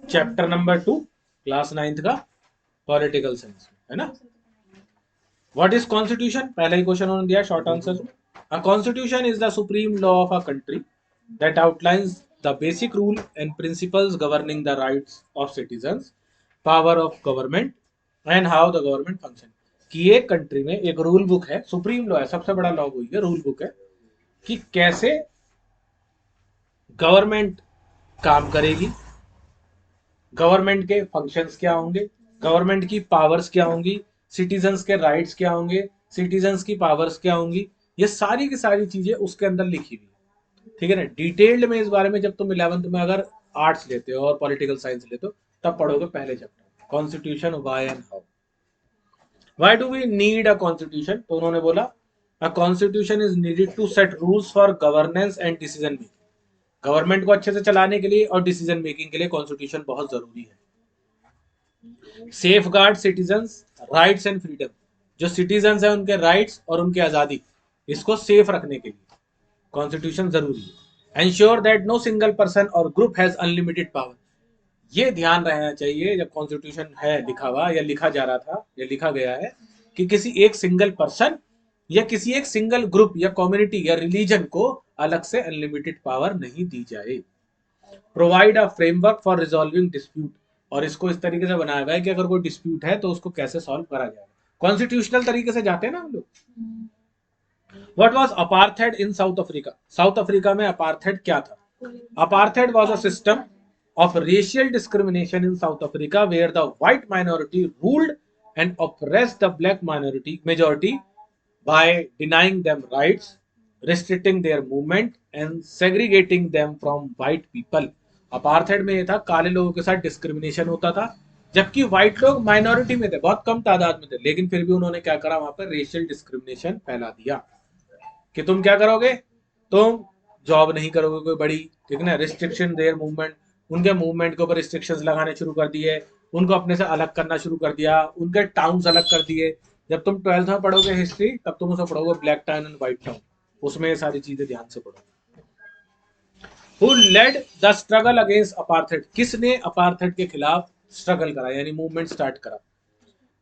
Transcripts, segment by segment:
Chapter number 2, class 9th का political science, है ना। व्हाट इज कॉन्स्टिट्यूशन, पहला ही क्वेश्चन उन्होंने दिया short answer. A constitution is the supreme law of a country that outlines the basic rule and principles governing the rights of citizens, power of government and how the government function. कि एक country में एक rule book है, supreme law है, सबसे बड़ा law वही है, रूल बुक है कि कैसे गवर्नमेंट काम करेगी, गवर्नमेंट के फंक्शंस क्या होंगे, गवर्नमेंट की पावर्स क्या होंगी, सिटीजन्स के राइट्स क्या होंगे, सिटीजन्स की पावर्स क्या होंगी, ये सारी की सारी चीजें उसके अंदर लिखी हुई है। ठीक है ना। डिटेल्ड में इस बारे में जब तुम 11th में अगर आर्ट्स लेते हो और पॉलिटिकल साइंस लेते हो तब पढ़ोगे पहले chapter constitution why and how. Why do we need a constitution, तो उन्होंने बोला a constitution is needed to set rules for governance and decision making. Government को अच्छे से चलाने के लिए और डिसीजन मेकिंग के लिए कॉन्स्टिट्यूशन बहुत जरूरी है। Safe guard citizens rights and freedom, जो सिटीजन्स है उनके राइट्स और उनकी आजादी, इसको सेफ रखने के लिए कॉन्स्टिट्यूशन जरूरी है। Ensure that no single person और ग्रुप हैज अनलिमिटेड पावर, ये ध्यान रहना चाहिए जब कॉन्स्टिट्यूशन है लिखा हुआ या लिखा जा रहा था या लिखा गया है कि किसी एक सिंगल पर्सन या किसी एक सिंगल ग्रुप या कम्युनिटी या रिलीजन को अलग से अनलिमिटेड पावर नहीं दी जाए। Provide a framework for resolving dispute, और इसको इस तरीके से बनाया गया है कि अगर कोई डिस्प्यूट है तो उसको कैसे सॉल्व करा जाए, कॉन्स्टिट्यूशनल तरीके से जाते हैं ना हम लोग। What was apartheid in south Africa, south Africa में अपार्थेड क्या था। Apartheid was a system of racial discrimination in South Africa where the white minority ruled and oppressed the black minority majority by denying them rights, restricting their movement and segregating them from white people. Apartheid में ये था काले लोगों के साथ discrimination होता था, जबकि व्हाइट लोग माइनॉरिटी में थे, बहुत कम तादाद में थे, लेकिन फिर भी उन्होंने क्या करा, वहां पर रेशियल डिस्क्रिमिनेशन फैला दिया कि तुम क्या करोगे, तुम जॉब नहीं करोगे कोई बड़ी, ठीक है ना, रिस्ट्रिक्शन देयर मूवमेंट, उनके मूवमेंट के ऊपर रिस्ट्रिक्शंस लगाने शुरू कर दिए, उनको अपने से अलग करना शुरू कर दिया, उनके टाउन्स अलग कर दिए। जब तुम 12th में पढ़ोगे हिस्ट्री तब तुम उसे पढ़ोगे black town and white town, उसमें ये सारी चीजें ध्यान से पढ़ो। Who led the struggle against apartheid, किसने अपार्थेड के खिलाफ स्ट्रगल करा यानी मूवमेंट स्टार्ट करा,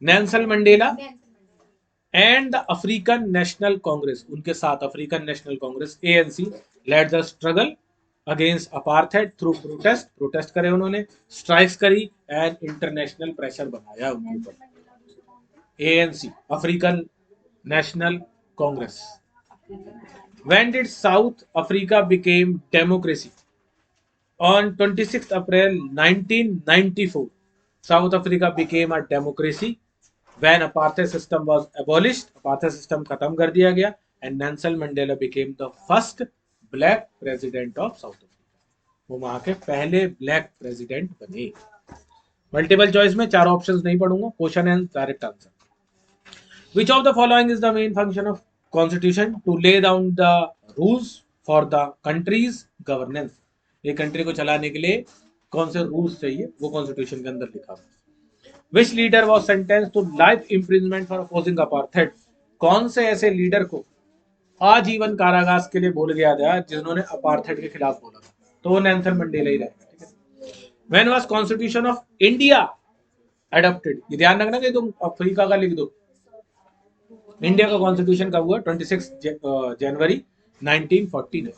Nelson Mandela and the African National Congress, उनके साथ African National Congress ANC led the struggle against apartheid through protest, protest करे उन्होंने, स्ट्राइक्स करी एंड इंटरनेशनल प्रेशर बनाया उनके ऊपर। ANC African National Congress. When did South Africa became democracy, on 26th April 1994 South Africa became a democracy when apartheid system was abolished, apartheid system खत्म कर दिया गया and Nelson Mandela became the first black president of South Africa, वो वहां के पहले black president बने। Multiple choice में चार ऑप्शंस नहीं पढ़ूंगा, question and direct answer. Which of the following is the main function of constitution? To lay down the rules for the country's governance. एक कंट्री को चलाने के लिए कौन से रूल्स चाहिए वो कॉन्स्टिट्यूशन के अंदर लिखा है। Which leader was sentenced to life imprisonment for opposing apartheid? कौन से ऐसे लीडर को आजीवन कारावास के लिए बोल गया था जिन्होंने अपार्थेड के खिलाफ बोला था, तो वो नेल्सन मंडेला ही रहेगा। When was Constitution of India adopted? ये ध्यान रखना कि तुम अफ्रीका का लिख दो, इंडिया का कॉन्स्टिट्यूशन कब हुआ, 26 जनवरी 1949।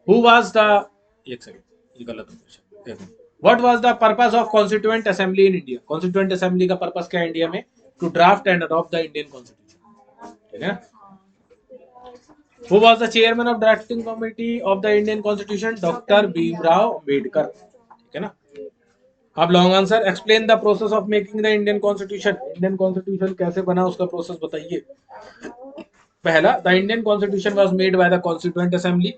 हु वाज द, एक सेकंड ये गलत question, what was the purpose of constituent assembly in India, constituent assembly का पर्पस क्या है इंडिया में, to draft and adopt the Indian constitution, ठीक है। Who was the chairman of drafting committee of the Indian constitution, doctor Bhimrao Ambedkar, ठीक है ना। अब long answer, explain the process of making the Indian constitution, Indian constitution कैसे बना उसका process बताइए। पहला, the Indian constitution was made by the constituent assembly,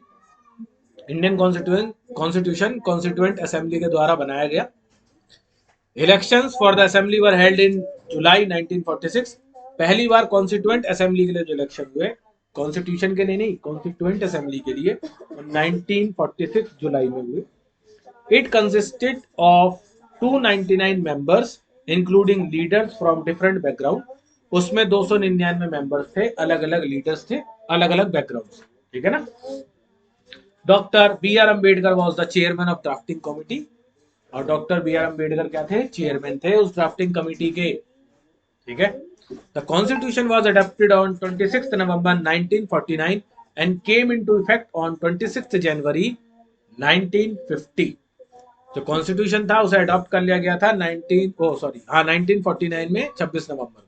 Indian constitution constituent assembly के द्वारा बनाया गया। Elections for the assembly were held in July 1946, पहली बार कॉन्स्टिट्यूएंट असेंबली के लिए जो इलेक्शन हुए, कॉन्स्टिट्यूशन के लिए नहीं, कॉन्स्टिट्यूएंट असेंबली के लिए 1946 जुलाई में हुए। It consisted of 299 members, including leaders from different background. उसमें 299 मेंबर्स थे, अलग अलग लीडर्स थे, अलग अलग बैकग्राउंड, ठीक है ना। Doctor B R Ambedkar was the chairman of drafting committee और डॉक्टर बी आर अम्बेडकर क्या थे, चेयरमैन थे उस ड्राफ्टिंग कमेटी के, ठीक है। The constitution was adopted on 26 November 1949 and came into effect on 26 जनवरी 1950। जो कॉन्स्टिट्यूशन था उसे अडॉप्ट कर लिया गया था 1949 में 26 नवंबर को,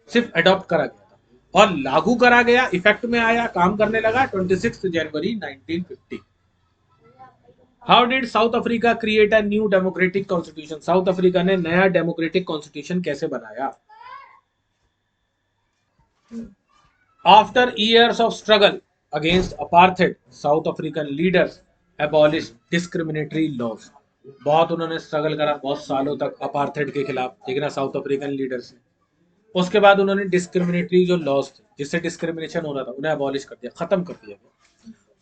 सिर्फ अडॉप्ट करा गया था और लागू करा गया, इफेक्ट में आया, काम करने लगा 26 जनवरी 1950। How did South Africa create a new democratic constitution? South Africa ने नया डेमोक्रेटिक कॉन्स्टिट्यूशन कैसे बनाया? After years of struggle against apartheid, South African leaders abolish discriminatory laws. बहुत उन्होंने स्ट्रगल करा, बहुत सालों तक अपार्थेड के खिलाफ, ठीक है ना, साउथ अफ्रीकन लीडर्स ने। उसके बाद उन्होंने डिस्क्रिमिनेटरी जो लॉज थे जिससे डिस्क्रिमिनेशन हो रहा था उन्हें अबॉलिश कर दिया, खत्म कर दिया।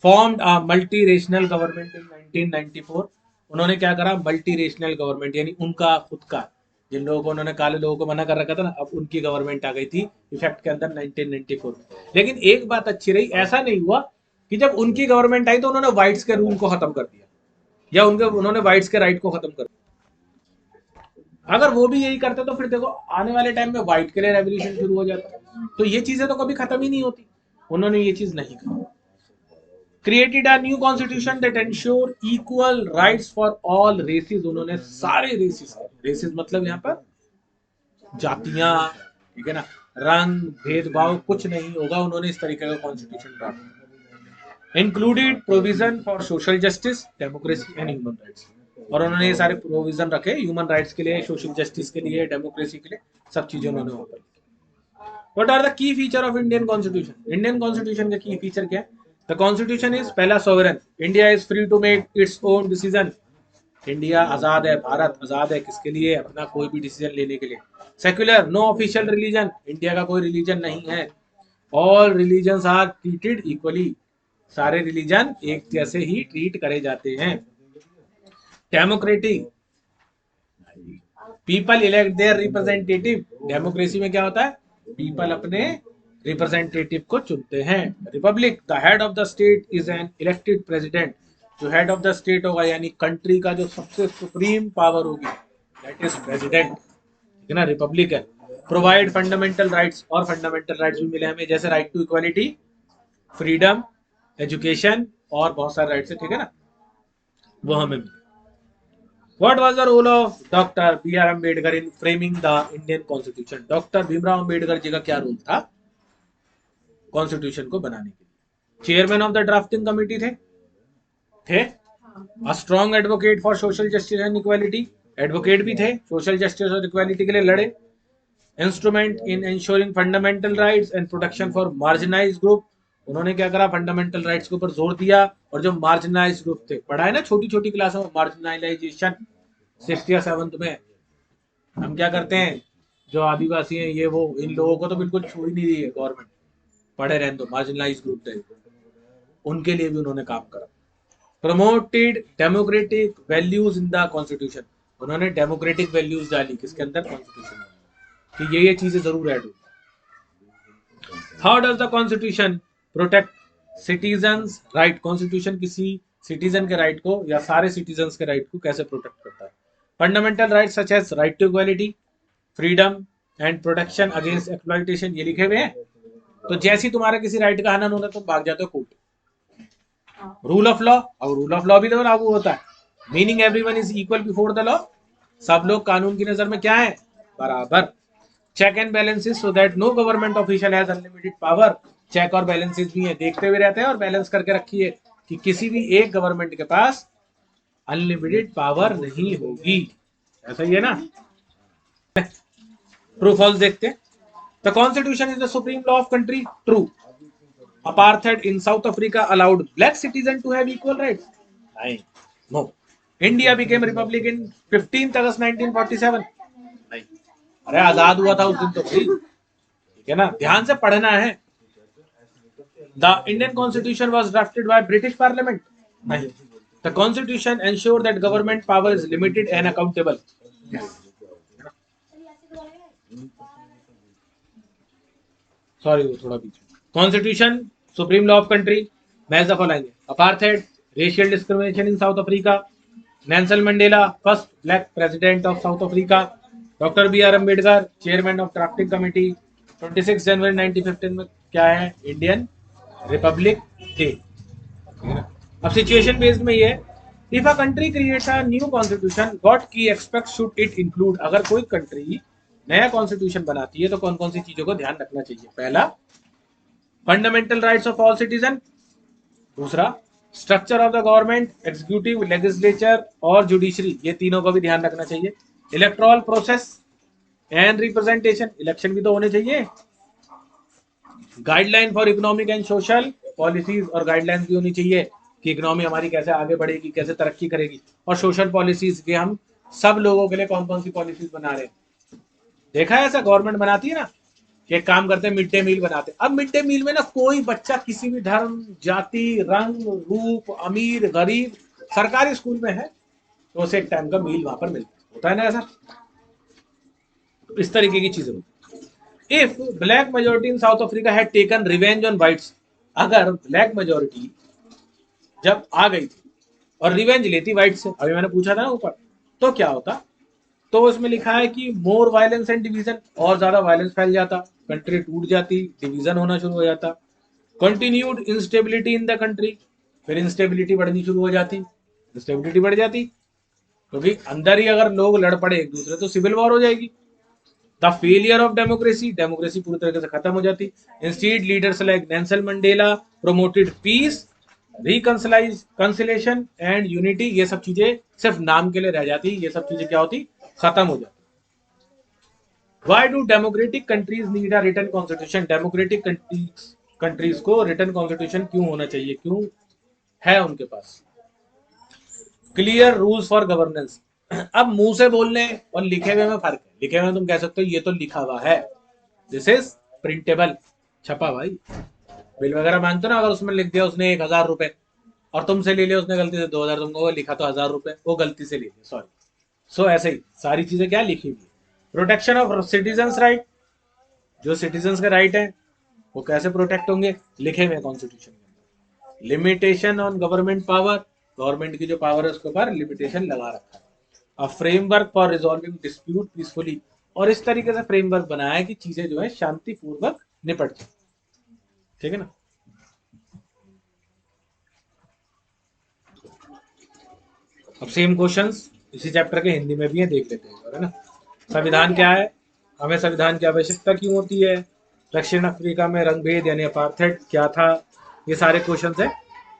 Formed a multi rational government in 1994। उन्होंने क्या करा, मल्टी रेशनल गवर्नमेंट, यानी उनका खुद का, जिन लोगों को उन्होंने काले लोगों को मना कर रखा था ना, अब उनकी गवर्नमेंट आ गई थी इफेक्ट के अंदर 1994 में। लेकिन एक बात अच्छी रही, ऐसा नहीं हुआ कि जब उनकी गवर्नमेंट आई तो उन्होंने व्हाइट्स के रूल को खत्म कर दिया या उन्होंने व्हाइट्स के राइट को खत्म कर दिया। अगर वो भी यही करते तो फिर देखो आने वाले टाइम में व्हाइट के लिए रेवोल्यूशन शुरू हो जाता। तो ये चीजें तो कभी खत्म ही नहीं होती, उन्होंने ये चीज नहीं की। Created a new constitution that ensure equal rights for all races. उन्होंने सारे रेसेस, रेसेस मतलब यहाँ पर जातियां, ठीक है ना, रंग भेदभाव कुछ नहीं होगा, उन्होंने इस तरीके का constitution draft. Included provision for social justice, democracy and human rights. और उन्होंने ये सारे प्रोविजन रखे ह्यूमन राइट्स के लिए, सोशल जस्टिस के लिए, डेमोक्रेसी के लिए, सब चीजें उन्होंने वहां पर। What are the key feature of Indian Constitution? Indian Constitution का key feature क्या है? The Constitution is पहला sovereign. India is free to make its own decision. India आजाद है, भारत आजाद है किसके लिए? अपना कोई भी डिसीजन लेने के लिए। Secular, no official religion, India का कोई रिलीजन नहीं है। All religions are treated equally, सारे रिलीजन एक जैसे ही ट्रीट करे जाते हैं। Democratic, people elect their representative. Democracy में क्या होता है, पीपल अपने रिप्रेजेंटेटिव को चुनते हैं। Republic, the head of the state is an elected president. जो हेड ऑफ द स्टेट होगा यानी कंट्री का जो सबसे सुप्रीम पावर होगी, दैट इज प्रेसिडेंट, ठीक है ना, रिपब्लिकन। प्रोवाइड फंडामेंटल राइट्स, और फंडामेंटल राइट्स भी मिले हमें, जैसे right to equality, freedom, education और बहुत सारे राइट्स है, ठीक है ना, वो हमें मिले। What was the role of Dr. B.R. Ambedkar in framing the Indian Constitution? Doctor Bhimrao Ambedkar ji का क्या रोल था कॉन्स्टिट्यूशन को बनाने के लिए? Chairman of the drafting committee थे। A strong advocate for social justice and equality, advocate भी थे, सोशल जस्टिस और इक्वालिटी के लिए लड़े। Instrument in ensuring fundamental rights and protection for marginalised group. उन्होंने क्या करा, फंडामेंटल राइट्स के ऊपर जोर दिया, और जो मार्जिनाइज्ड ग्रुप थे, पढ़ा है ना छोटी छोटी क्लासों में, मार्जिनाइजेशन 6th या 7th में। हम क्या करते हैं, जो आदिवासी हैं ये वो, इन लोगों को तो बिल्कुल छू ही नहीं रही है गवर्नमेंट, पढ़े रहने दो, मार्जिनलाइज ग्रुप थे, उनके लिए भी उन्होंने काम करा। Promoted democratic values in the constitution. उन्होंने डेमोक्रेटिक वैल्यूज डाली किसके अंदर, कॉन्स्टिट्यूशन में, कि ये चीजें जरूर ऐड होगी। How does the constitution protect citizens right? Constitution किसी सिटीजन के राइट को या सारे सिटीजन्स के राइट को कैसे प्रोटेक्ट करता है? Fundamental right such as right to equality, freedom and protection against exploitation, ये लिखे हुए हैं। तो जैसे ही तुम्हारा किसी राइट का हनन होता है तुम भाग जाते हो कोर्ट। रूल ऑफ लॉ, अब रूल ऑफ लॉ भी तो लागू होता है, meaning everyone is equal before the law, सब लोग कानून की नजर में क्या है, बराबर। Check and balances so that no government official has unlimited power. Check और बैलेंसेस भी है, देखते हुए रहते हैं और बैलेंस करके रखिए कि किसी भी एक गवर्नमेंट के पास अनलिमिटेड पावर नहीं होगी, ऐसा ही है ना। ट्रू फॉल्स देखते हैं। The constitution is the supreme law of country, true. Apartheid in South Africa allowed black citizens to have equal rights. नहीं, no. India became republic in 15th August 1947. नहीं, अरे आजाद हुआ था उस दिन तो भाई, ठीक है ना, ध्यान से पढ़ना है। The Indian Constitution was drafted by British Parliament. नहीं, the Constitution ensured that government power is limited and accountable. Sorry वो थोड़ा बीच। Constitution, supreme law of country, match the following: apartheid, racial discrimination in South Africa, Nelson Mandela, first black president of South Africa. Doctor B R Ambedkar, chairman of drafting committee. 26 जनवरी 1915 में क्या है? Indian republic day. अब situation based में ये, if a country creates a new constitution what key aspects should it include. अगर कोई country नया कॉन्स्टिट्यूशन बनाती है तो कौन कौन सी चीजों को ध्यान रखना चाहिए? पहला, fundamental rights of all citizen. दूसरा, structure of the government, executive, legislature और जुडिशरी, ये तीनों को भी ध्यान रखना चाहिए. Electoral process and representation, election भी तो होने चाहिए. Guideline for economic and social policies, और गाइडलाइंस भी होनी चाहिए कि इकोनॉमी हमारी कैसे आगे बढ़ेगी, कैसे तरक्की करेगी. और सोशल पॉलिसीज के हम सब लोगों के लिए कौन कौन सी पॉलिसीज बना रहे हैं. देखा है ऐसा गवर्नमेंट बनाती है ना कि एक काम करते हैं, मिड डे मील बनाते हैं. अब मिड डे मील में ना कोई बच्चा किसी भी धर्म, जाति, रंग, रूप, अमीर, गरीब, सरकारी स्कूल में है तो उसे एक टाइम का मील वहां पर मिलता होता है ना ऐसा. तो इस तरीके की चीजें होती. If black majority in south Africa had taken revenge on whites, अगर ब्लैक मेजोरिटी जब आ गई थी और रिवेंज लेती व्हाइट से, अभी मैंने पूछा था ना ऊपर, तो क्या होता? तो उसमें लिखा है कि मोर वायलेंस एंड डिवीजन, और ज्यादा वायलेंस फैल जाता, कंट्री टूट जाती, डिवीजन होना शुरू हो जाता. Continued instability in the country, फिर इंस्टेबिलिटी बढ़नी शुरू हो जाती. इंस्टेबिलिटी बढ़ जाती क्योंकि अंदर ही अगर लोग लड़ पड़े एक दूसरे तो सिविल वॉर हो जाएगी. The failure of democracy, democracy पूरी तरीके से खत्म हो जाती. Instead leaders like Nelson Mandela promoted peace, reconciliation and unity, ये सब चीजें सिर्फ नाम के लिए रह जाती. ये सब चीजें क्या होती? खत्म हो जाती. Why do democratic countries need a written constitution? Democratic countries को रिटन कॉन्स्टिट्यूशन क्यों होना चाहिए, क्यों है उनके पास? Clear rules for governance. अब मुंह से बोलने और लिखे हुए में फर्क है. लिखे हुए में तुम कह सकते हो ये तो लिखा हुआ है, दिस इज प्रिंटेबल, छपा भाई. बिल वगैरह मांगते ना, अगर उसमें लिख दिया उसने 1,000 रुपए और तुमसे ले लिया उसने गलती से 2,000, तुमको लिखा तो 1,000 रुपए, वो गलती से ले लिया, सॉरी. सो ऐसे ही सारी चीजें क्या लिखी हुई. प्रोटेक्शन ऑफ सिटीजन्स राइट, जो सिटीजन्स के राइट है वो कैसे प्रोटेक्ट होंगे? लिखे हुए कॉन्स्टिट्यूशन के अंदर. Limitation on government power, government की जो पावर है उसके ऊपर लिमिटेशन लगा रखा है. A framework for resolving dispute peacefully, और इस तरीके से फ्रेमवर्क बनाया है कि चीजें जो है शांतिपूर्वक निपट जाए. ठीक है ना. अब सेम क्वेश्चंस इसी चैप्टर के हिंदी में भी है, देख लेते हैं, है ना. संविधान क्या है, हमें संविधान की आवश्यकता क्यों होती है, दक्षिण अफ्रीका में रंगभेद यानी अपार्थेड क्या था, ये सारे क्वेश्चंस हैं.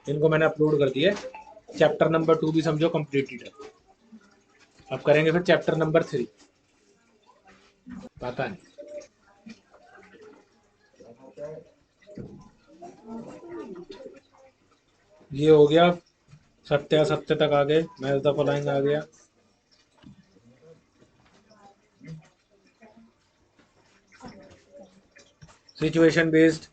इनको मैंने अपलोड कर दिया. चैप्टर नंबर 2 भी समझो कंप्लीटेड है. अब करेंगे फिर चैप्टर नंबर 3. पता नहीं, ये हो गया. सत्य असत्य तक आ गए, मैच द फॉलोइंग आ गया. Situation based